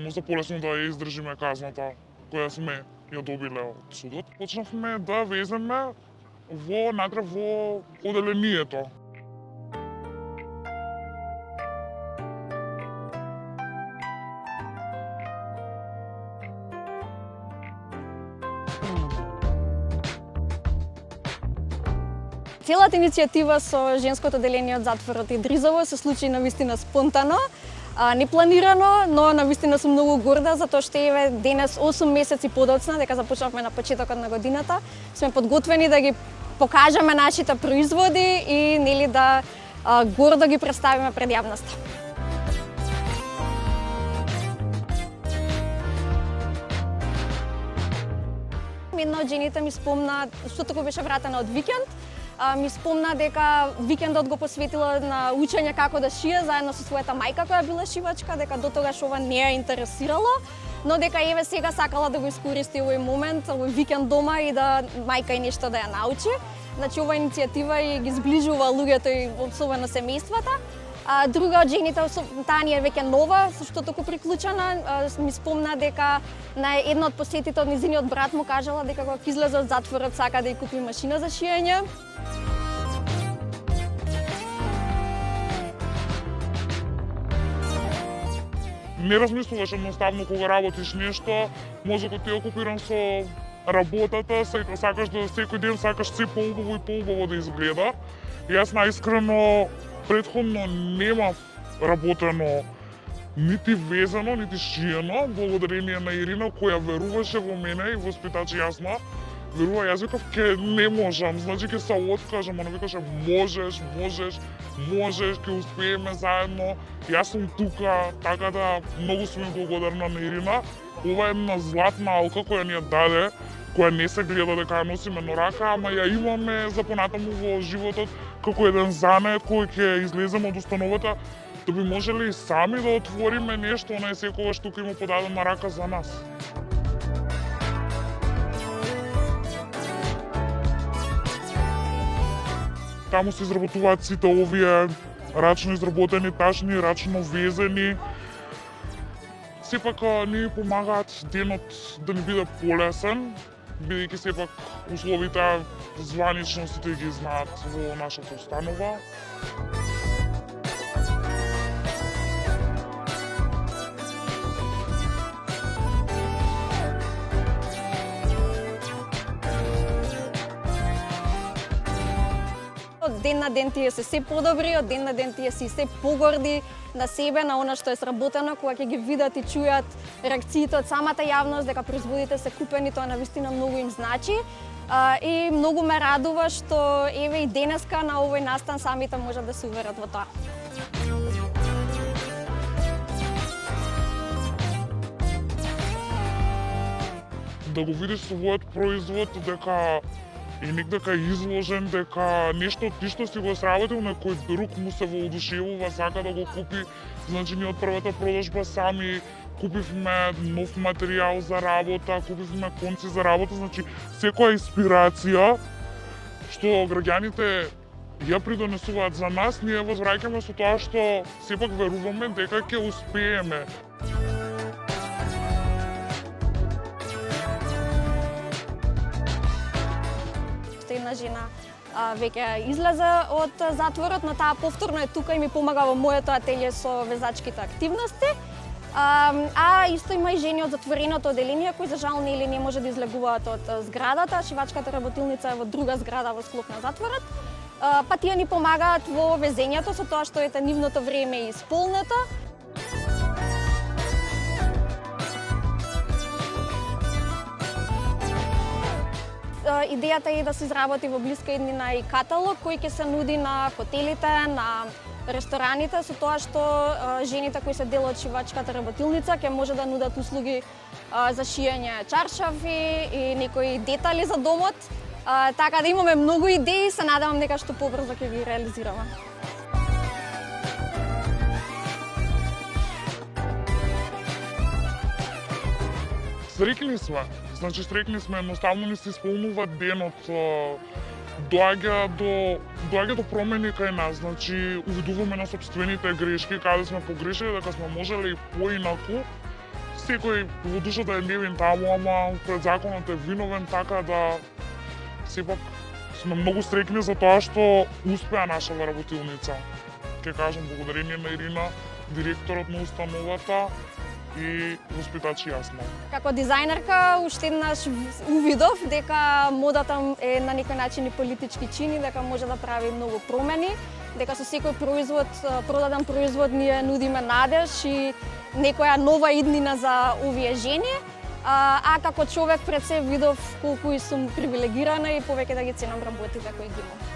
може полесно да ја издржиме казната која сме ја добиле од судот. Почнавме да веземе натре во оделението. Целата иницијатива со женското оделение од затворот Идризово се случи навистина спонтано, непланирано, но навистина сум многу горда затоа што еве денес 8 месеци подоцна, дека започнавме на почетокот на годината, сме подготвени да ги покажеме нашите производи и нели да гордо ги представиме пред јавноста. Една од жените ми спомна, што току беше вратена од викенд, ми спомна дека викендот го посветила на учење како да шие заедно со својата мајка која била шивачка, дека до тогаш ова не ја интересирало, но дека еве сега сакала да го искористи овој момент, овој викенд дома и да мајка и нешто да ја научи. Значи ова иницијатива и ги зближува луѓето и особено семејствата. Друга од жените, таа ни е веќе нова, со што току приклучена, ми спомна дека на едно од посетите од низиниот брат му кажала дека кога ќе излезе од затворот сака да ја купи машина за шиење. Не размислуваш едноставно кога работиш нешто, мозокот ти е окупиран со работата, сакаш да секој ден сакаш се поубаво и поубаво да изгледа. Јас наискрено претходно немав работено нити везено, нити шиено, благодарение на Ирина која веруваше во мене и воспитачи Јасна. Верува, јас викав ке не можам, значи ке се откажам, она викаше можеш, ке успееме заедно. Јас сум тука, така да многу сум благодарна на Ирина. Ова е една златна алка која ни ја даде, која не се гледа дека ја носиме на рака, ама ја имаме за понатаму во животот како еден занет кој ќе излеземе од установата, да би можеле и сами да отвориме нешто, она е секогаш тука има подадена рака за нас. Таму се изработуваат сите овие рачно изработени ташни, рачно везени. Сепак ни помагаат денот да ни биде полесен, бидејќи сепак условите званично сите ги знаат во нашата установа. Од ден на ден тие се подобри, од ден на ден тие се погорди на себе, на она што е сработено, кога ќе ги видат и чујат реакциите од самата јавност дека производите се купени, тоа навистина многу им значи. И многу ме радува што еве и денеска на овој настан самите можат да се уверат во тоа. Да го видиш својот производ дека и некако изложен, дека нешто ти што си го сработил, некој друг му се воодушевува, сака да го купи. Значи ние од првата продажба сами купивме нов материјал за работа, купивме конци за работа, значи секоја инспирација што граѓаните ја придонесуваат за нас, ние возвраќаме со тоа што сепак веруваме дека ќе успееме. Една жена веќе излезе од затворот, но таа повторно е тука и ми помага во моето ателје со везачките активности. Исто има и жени од затвореното оделение кои за жал нели не може да излегуваат од зградата. Шивачката работилница е во друга зграда во склоп на затворот. Па тие ни помагаат во везењето со тоа што ете нивното време е исполнето. Идејата е да се изработи во блиска иднина и каталог кој ќе се нуди на хотелите, на рестораните, со тоа што жените кои се дел од шивачката работилница ќе може да нудат услуги за шиење чаршафи и некои детали за домот. Така да имаме многу идеи, се надевам дека што побрзо ќе ги реализираме. Срекни сме. Значи срекни сме, едноставно ни се исполнува денот. Доаѓа до промени кај нас, значи увидуваме на сопствените грешки, каде сме погрешили, дека сме можеле и поинаку. секој во душата е невин таму, ама пред законот е виновен, така да сепак сме многу среќни за тоа што успеа нашава работилница. Ке кажам благодарение на Ирина, директорот на установата и воспитачи јас сме. Како дизајнерка уште еднаш увидов дека модата е на некој начин и политички чини, дека може да прави многу промени, дека со секој производ, продаден производ ние нудиме надеж и некоја нова иднина за овие жени. А како човек пред се видов колку и сум привилегирана и повеќе да ги ценам работите кои ги имам.